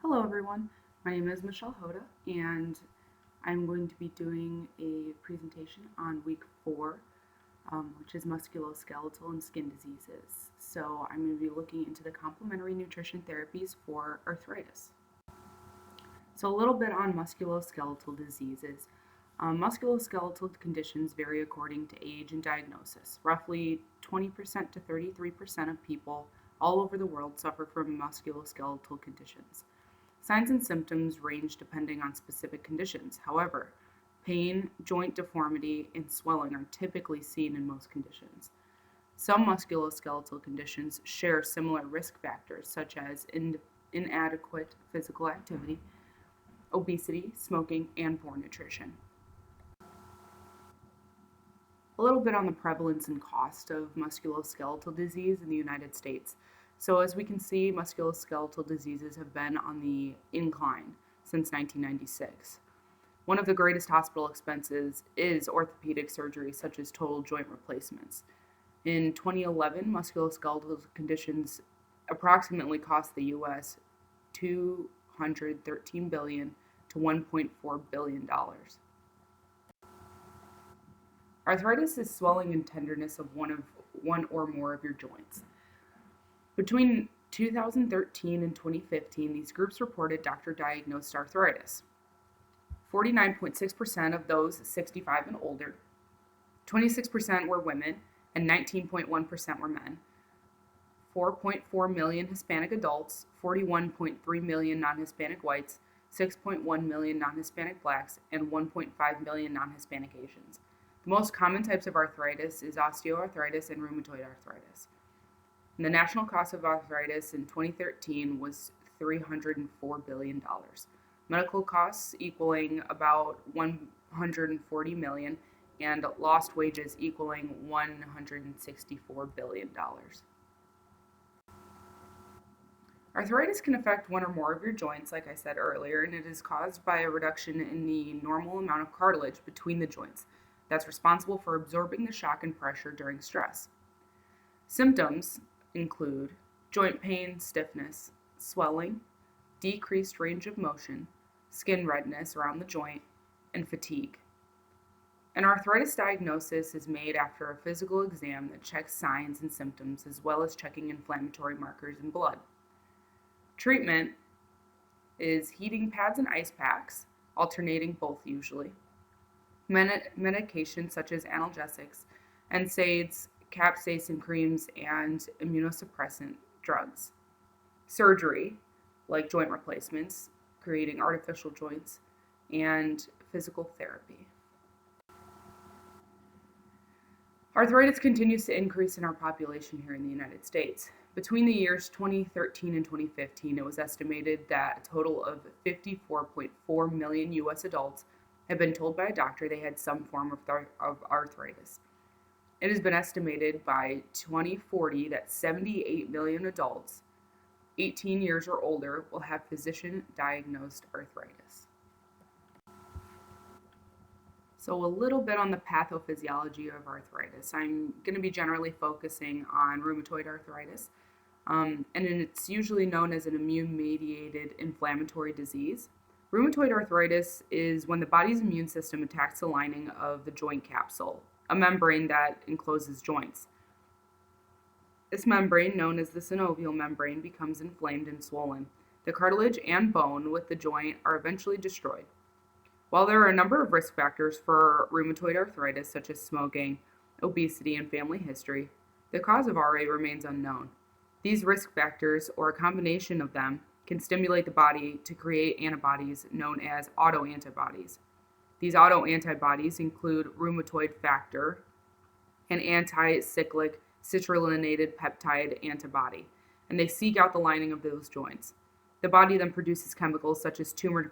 Hello everyone, my name is Michelle Hoda and I'm going to be doing a presentation on week 4, which is musculoskeletal and skin diseases. So I'm going to be looking into the complementary nutrition therapies for arthritis. So a little bit on musculoskeletal diseases. Musculoskeletal conditions vary according to age and diagnosis. Roughly 20% to 33% of people all over the world suffer from musculoskeletal conditions. Signs and symptoms range depending on specific conditions. However, pain, joint deformity, and swelling are typically seen in most conditions. Some musculoskeletal conditions share similar risk factors such as inadequate physical activity, obesity, smoking, and poor nutrition. A little bit on the prevalence and cost of musculoskeletal disease in the United States. So, as we can see, musculoskeletal diseases have been on the incline since 1996. One of the greatest hospital expenses is orthopedic surgery, such as total joint replacements. In 2011, musculoskeletal conditions approximately cost the U.S. $213 billion to $1.4 billion. Arthritis is swelling and tenderness of one or more of your joints. Between 2013 and 2015, these groups reported doctor-diagnosed arthritis. 49.6% of those 65 and older, 26% were women, and 19.1% were men. 4.4 million Hispanic adults, 41.3 million non-Hispanic whites, 6.1 million non-Hispanic blacks, and 1.5 million non-Hispanic Asians. The most common types of arthritis is osteoarthritis and rheumatoid arthritis. And the national cost of arthritis in 2013 was $304 billion. Medical costs equaling about $140 million, and lost wages equaling $164 billion. Arthritis can affect one or more of your joints, like I said earlier, and it is caused by a reduction in the normal amount of cartilage between the joints that's responsible for absorbing the shock and pressure during stress. Symptoms include joint pain, stiffness, swelling, decreased range of motion, skin redness around the joint, and fatigue. An arthritis diagnosis is made after a physical exam that checks signs and symptoms as well as checking inflammatory markers in blood. Treatment is heating pads and ice packs, alternating both usually. Medications such as analgesics, NSAIDs, capsaicin creams, and immunosuppressant drugs. Surgery, like joint replacements, creating artificial joints, and physical therapy. Arthritis continues to increase in our population here in the United States. Between the years 2013 and 2015, it was estimated that a total of 54.4 million U.S. adults have been told by a doctor they had some form of arthritis. It has been estimated by 2040 that 78 million adults 18 years or older will have physician-diagnosed arthritis. So a little bit on the pathophysiology of arthritis. I'm going to be generally focusing on rheumatoid arthritis, and it's usually known as an immune-mediated inflammatory disease. Rheumatoid arthritis is when the body's immune system attacks the lining of the joint capsule, a membrane that encloses joints. This membrane, known as the synovial membrane, becomes inflamed and swollen. The cartilage and bone with the joint are eventually destroyed. While there are a number of risk factors for rheumatoid arthritis, such as smoking, obesity, and family history, the cause of RA remains unknown. These risk factors, or a combination of them, can stimulate the body to create antibodies known as autoantibodies. These autoantibodies include rheumatoid factor, an anti-cyclic citrullinated peptide antibody, and they seek out the lining of those joints. The body then produces chemicals such as tumor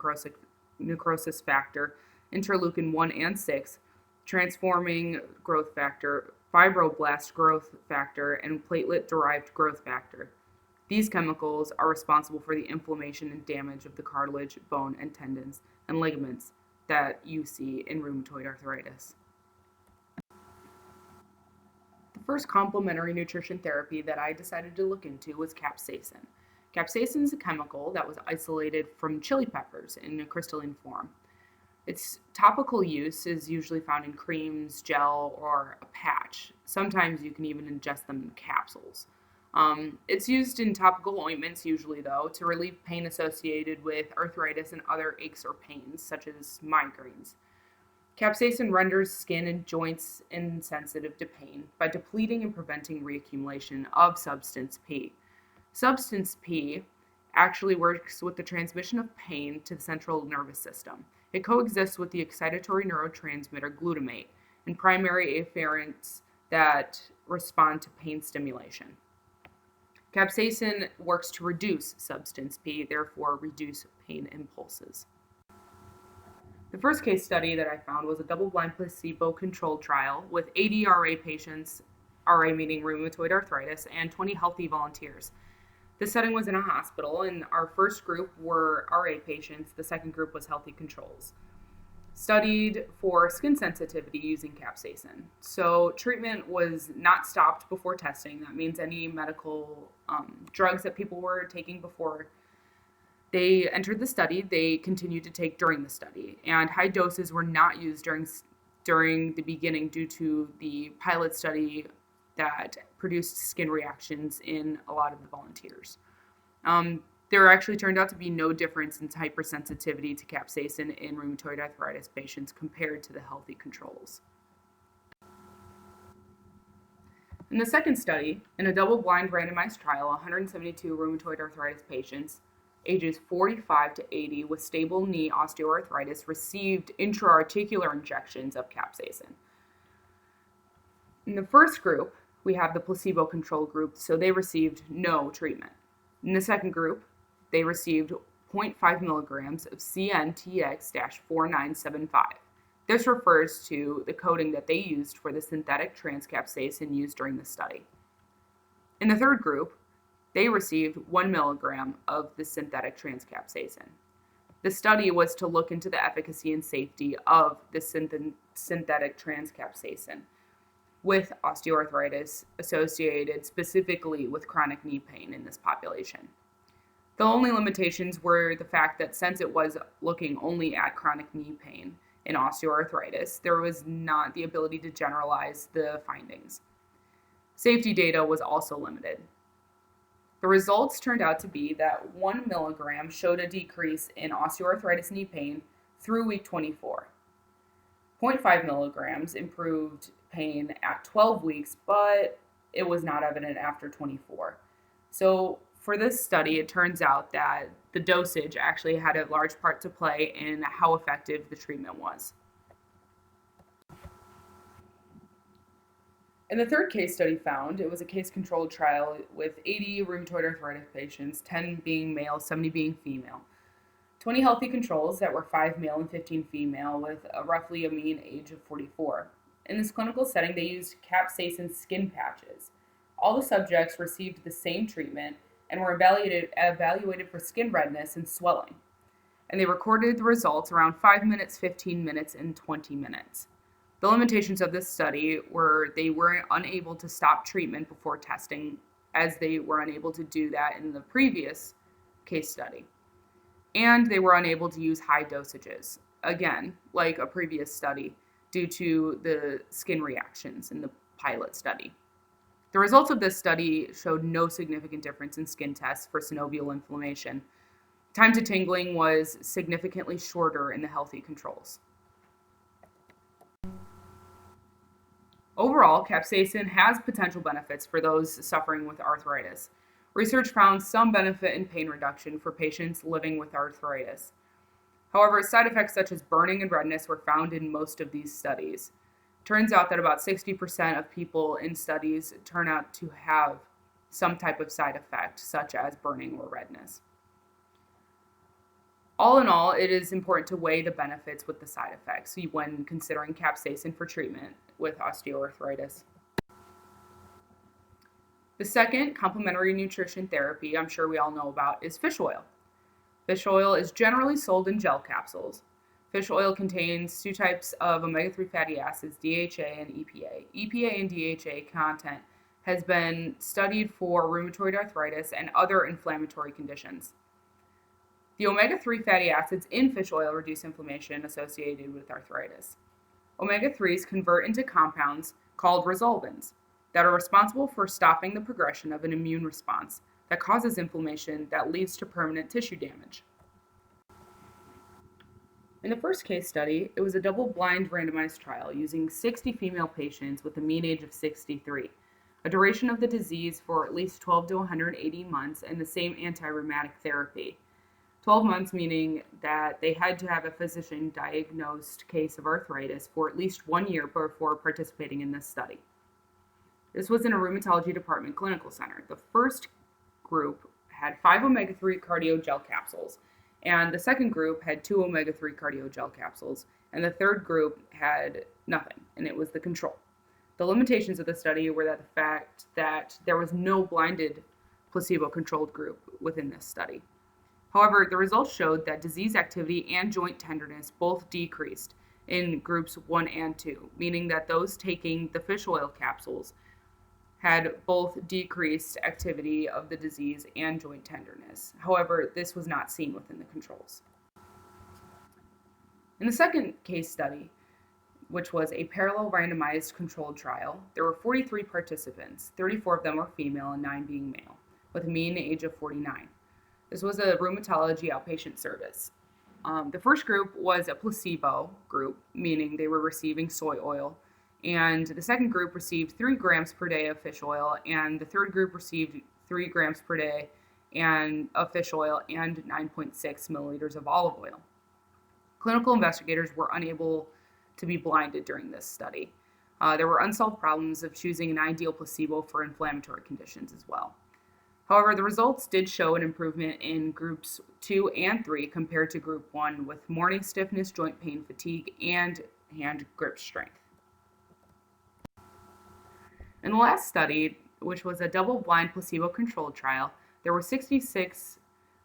necrosis factor, interleukin 1 and 6, transforming growth factor, fibroblast growth factor, and platelet-derived growth factor. These chemicals are responsible for the inflammation and damage of the cartilage, bone, and tendons, and ligaments that you see in rheumatoid arthritis. The first complementary nutrition therapy that I decided to look into was capsaicin. Capsaicin is a chemical that was isolated from chili peppers in a crystalline form. Its topical use is usually found in creams, gel, or a patch. Sometimes you can even ingest them in capsules. It's used in topical ointments, usually, though, to relieve pain associated with arthritis and other aches or pains, such as migraines. Capsaicin renders skin and joints insensitive to pain by depleting and preventing reaccumulation of substance P. Substance P actually works with the transmission of pain to the central nervous system. It coexists with the excitatory neurotransmitter glutamate and primary afferents that respond to pain stimulation. Capsaicin works to reduce substance P, therefore reduce pain impulses. The first case study that I found was a double-blind placebo-controlled trial with 80 RA patients, RA meaning rheumatoid arthritis, and 20 healthy volunteers. The setting was in a hospital, and our first group were RA patients. The second group was healthy controls. Studied for skin sensitivity using capsaicin. So treatment was not stopped before testing. That means any medical drugs that people were taking before they entered the study, they continued to take during the study. And high doses were not used during the beginning due to the pilot study that produced skin reactions in a lot of the volunteers. There actually turned out to be no difference in hypersensitivity to capsaicin in rheumatoid arthritis patients compared to the healthy controls. In the second study, in a double-blind randomized trial, 172 rheumatoid arthritis patients ages 45 to 80 with stable knee osteoarthritis received intra-articular injections of capsaicin. In the first group, we have the placebo-controlled group, so they received no treatment. In the second group, they received 0.5 milligrams of CNTX-4975. This refers to the coating that they used for the synthetic transcapsaicin used during the study. In the third group, they received 1 milligram of the synthetic transcapsaicin. The study was to look into the efficacy and safety of the synthetic transcapsaicin with osteoarthritis associated specifically with chronic knee pain in this population. The only limitations were the fact that since it was looking only at chronic knee pain in osteoarthritis, there was not the ability to generalize the findings. Safety data was also limited. The results turned out to be that 1 milligram showed a decrease in osteoarthritis knee pain through week 24. 0.5 milligrams improved pain at 12 weeks, but it was not evident after 24. So for this study, it turns out that the dosage actually had a large part to play in how effective the treatment was. In the third case study found, it was a case-controlled trial with 80 rheumatoid arthritis patients, 10 being male, 70 being female. 20 healthy controls that were 5 male and 15 female with roughly a mean age of 44. In this clinical setting, they used capsaicin skin patches. All the subjects received the same treatment and were evaluated for skin redness and swelling. And they recorded the results around 5 minutes, 15 minutes, and 20 minutes. The limitations of this study were they were unable to stop treatment before testing, as they were unable to do that in the previous case study. And they were unable to use high dosages, again, like a previous study, due to the skin reactions in the pilot study. The results of this study showed no significant difference in skin tests for synovial inflammation. Time to tingling was significantly shorter in the healthy controls. Overall, capsaicin has potential benefits for those suffering with arthritis. Research found some benefit in pain reduction for patients living with arthritis. However, side effects such as burning and redness were found in most of these studies. Turns out that about 60% of people in studies turn out to have some type of side effect, such as burning or redness. All in all, it is important to weigh the benefits with the side effects when considering capsaicin for treatment with osteoarthritis. The second complementary nutrition therapy I'm sure we all know about is fish oil. Fish oil is generally sold in gel capsules. Fish oil contains two types of omega-3 fatty acids, DHA and EPA. EPA and DHA content has been studied for rheumatoid arthritis and other inflammatory conditions. The omega-3 fatty acids in fish oil reduce inflammation associated with arthritis. Omega-3s convert into compounds called resolvins that are responsible for stopping the progression of an immune response that causes inflammation that leads to permanent tissue damage. In the first case study, it was a double-blind randomized trial using 60 female patients with a mean age of 63, a duration of the disease for at least 12 to 180 months, and the same anti-rheumatic therapy. 12 months meaning that they had to have a physician-diagnosed case of arthritis for at least 1 year before participating in this study. This was in a rheumatology department clinical center. The first group had 5 omega-3 cardio gel capsules, and the second group had 2 omega-3 cardio gel capsules, and the third group had nothing, and it was the control. The limitations of the study were that the fact that there was no blinded placebo-controlled group within this study. However, the results showed that disease activity and joint tenderness both decreased in groups 1 and 2, meaning that those taking the fish oil capsules had both decreased activity of the disease and joint tenderness. However, this was not seen within the controls. In the second case study, which was a parallel randomized controlled trial, there were 43 participants, 34 of them were female and 9 being male, with a mean age of 49. This was a rheumatology outpatient service. The first group was a placebo group, meaning they were receiving soy oil, and the second group received 3 grams per day of fish oil, and the third group received 3 grams per day of fish oil and 9.6 milliliters of olive oil. Clinical investigators were unable to be blinded during this study. There were unsolved problems of choosing an ideal placebo for inflammatory conditions as well. However, the results did show an improvement in groups 2 and 3 compared to group 1 with morning stiffness, joint pain, fatigue, and hand grip strength. In the last study, which was a double-blind placebo-controlled trial, there were 66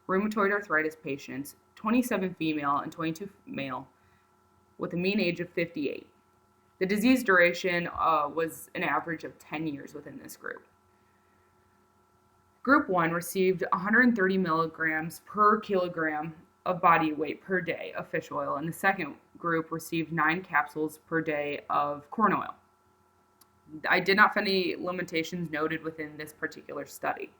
rheumatoid arthritis patients, 27 female and 22 male, with a mean age of 58. The disease duration was an average of 10 years within this group. Group 1 received 130 milligrams per kilogram of body weight per day of fish oil, and the second group received 9 capsules per day of corn oil. I did not find any limitations noted within this particular study.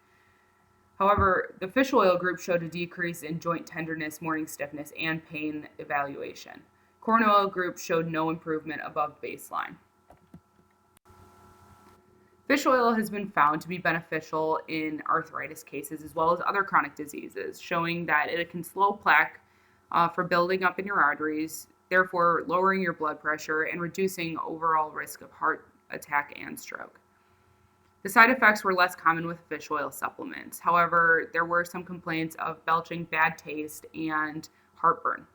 However, the fish oil group showed a decrease in joint tenderness, morning stiffness, and pain evaluation. Corn oil group showed no improvement above baseline. Fish oil has been found to be beneficial in arthritis cases as well as other chronic diseases, showing that it can slow plaque for building up in your arteries, therefore lowering your blood pressure and reducing overall risk of heart attack and stroke. The side effects were less common with fish oil supplements. However, there were some complaints of belching, bad taste, and heartburn.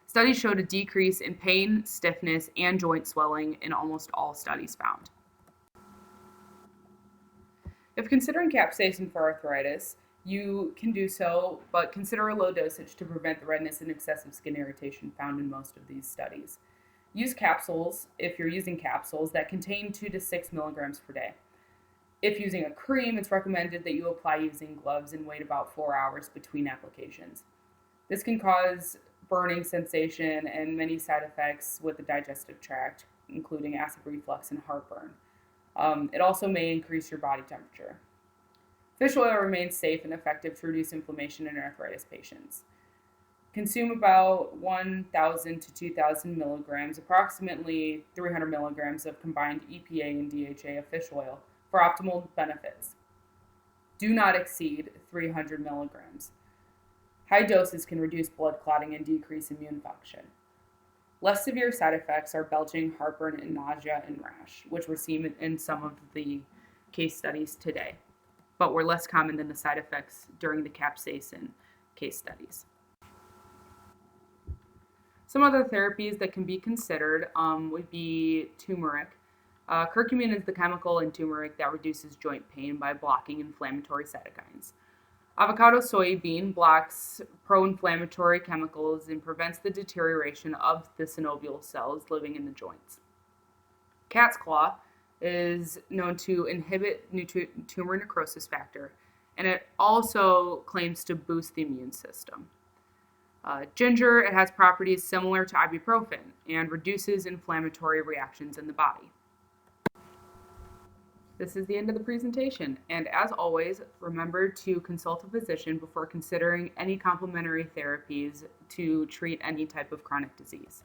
Studies showed a decrease in pain, stiffness, and joint swelling in almost all studies found. If considering capsaicin for arthritis, you can do so, but consider a low dosage to prevent the redness and excessive skin irritation found in most of these studies. Use capsules if you're using capsules that contain 2 to 6 milligrams per day. If using a cream, it's recommended that you apply using gloves and wait about 4 hours between applications. This can cause burning sensation and many side effects with the digestive tract, including acid reflux and heartburn. It also may increase your body temperature. Fish oil remains safe and effective to reduce inflammation in arthritis patients. Consume about 1,000 to 2,000 milligrams, approximately 300 milligrams of combined EPA and DHA of fish oil for optimal benefits. Do not exceed 300 milligrams. High doses can reduce blood clotting and decrease immune function. Less severe side effects are belching, heartburn, and nausea and rash, which were seen in some of the case studies today, but were less common than the side effects during the capsaicin case studies. Some other therapies that can be considered would be turmeric. Curcumin is the chemical in turmeric that reduces joint pain by blocking inflammatory cytokines. Avocado soybean blocks pro-inflammatory chemicals and prevents the deterioration of the synovial cells living in the joints. Cat's claw is known to inhibit tumor necrosis factor, and it also claims to boost the immune system. Ginger, it has properties similar to ibuprofen and reduces inflammatory reactions in the body. This is the end of the presentation, and as always, remember to consult a physician before considering any complementary therapies to treat any type of chronic disease.